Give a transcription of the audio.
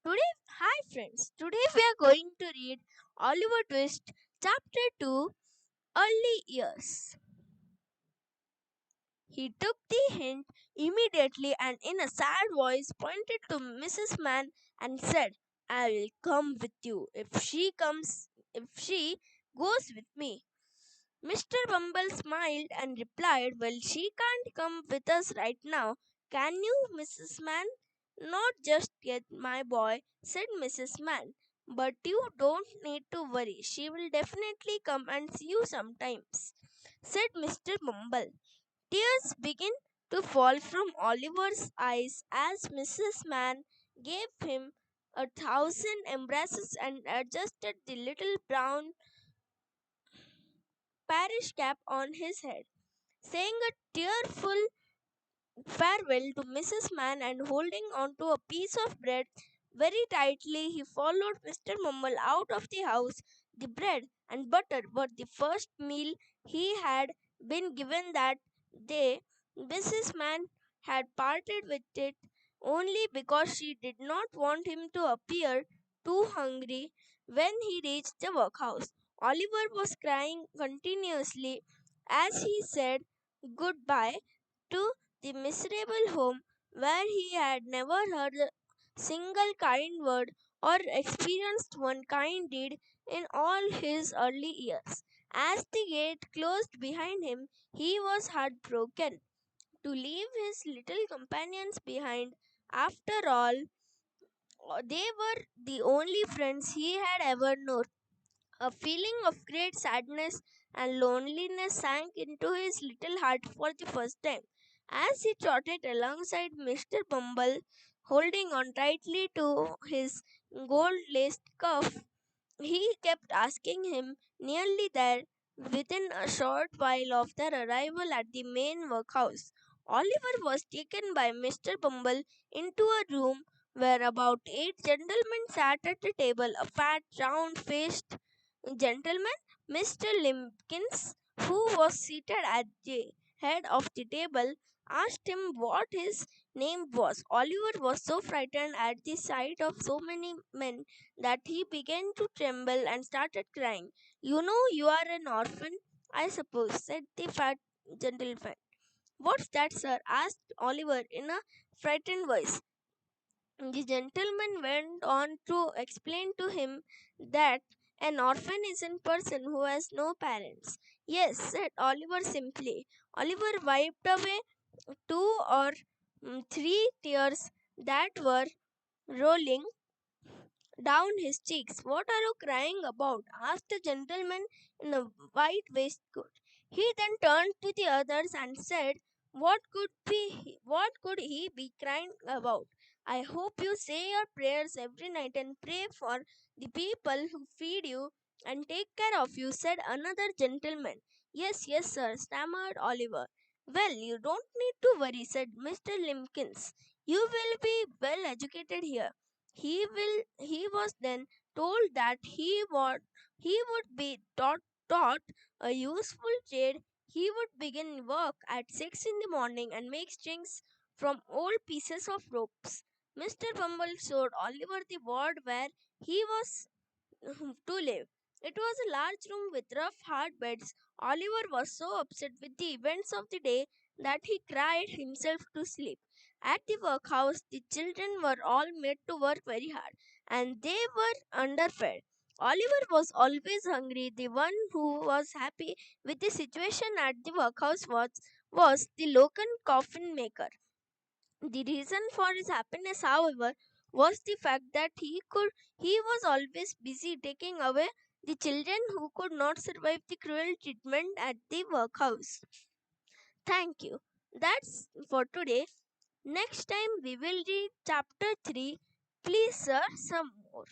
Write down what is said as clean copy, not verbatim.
Hi friends. Today we are going to read Oliver Twist, Chapter 2, Early Years. He took the hint immediately and in a sad voice pointed to Mrs. Mann and said, I will come with you if she goes with me. Mr. Bumble smiled and replied, well, she can't come with us right now. Can you, Mrs. Mann? Not just yet, my boy, said Mrs. Mann. But you don't need to worry. She will definitely come and see you sometimes, said Mr. Bumble. Tears began to fall from Oliver's eyes as Mrs. Mann gave him 1,000 embraces and adjusted the little brown parish cap on his head. Saying a tearful farewell to Mrs. Mann and holding on to a piece of bread very tightly, he followed Mr. Mumble out of the house. The bread and butter were the first meal he had been given that day. Mrs. Mann had parted with it only because she did not want him to appear too hungry when he reached the workhouse. Oliver was crying continuously as he said goodbye to the miserable home where he had never heard a single kind word or experienced one kind deed in all his early years. As the gate closed behind him, he was heartbroken to leave his little companions behind. After all, they were the only friends he had ever known. A feeling of great sadness and loneliness sank into his little heart for the first time. As he trotted alongside Mr. Bumble, holding on tightly to his gold laced cuff, he kept asking him, nearly there, within a short while of their arrival at the main workhouse. Oliver was taken by Mr. Bumble into a room where about 8 gentlemen sat at a table. A fat, round faced gentleman, Mr. Limpkins, who was seated at the head of the table, asked him what his name was. Oliver was so frightened at the sight of so many men that he began to tremble and started crying. You know, you are an orphan, I suppose, said the fat gentleman. What's that, sir? Asked Oliver in a frightened voice. The gentleman went on to explain to him that an orphan is a person who has no parents. Yes, said Oliver simply. Oliver wiped away two or three tears that were rolling down his cheeks. What are you crying about? Asked the gentleman in a white waistcoat. He then turned to the others and said, what could he be crying about? I hope you say your prayers every night and pray for the people who feed you and take care of you, said another gentleman. Yes, yes, sir, stammered Oliver. Well, you don't need to worry, said Mr. Limpkins. You will be well educated here. He was then told that he would be taught a useful trade. He would begin work at 6 in the morning and make strings from old pieces of ropes. Mr. Bumble showed Oliver the ward where he was to live. It was a large room with rough, hard beds. Oliver was so upset with the events of the day that he cried himself to sleep. At the workhouse, the children were all made to work very hard, and they were underfed. Oliver was always hungry. The one who was happy with the situation at the workhouse was the local coffin maker. The reason for his happiness, however, was the fact that he was always busy taking away the children who could not survive the cruel treatment at the workhouse. Thank you. That's for today. Next time we will read chapter 3. Please, sir, some more.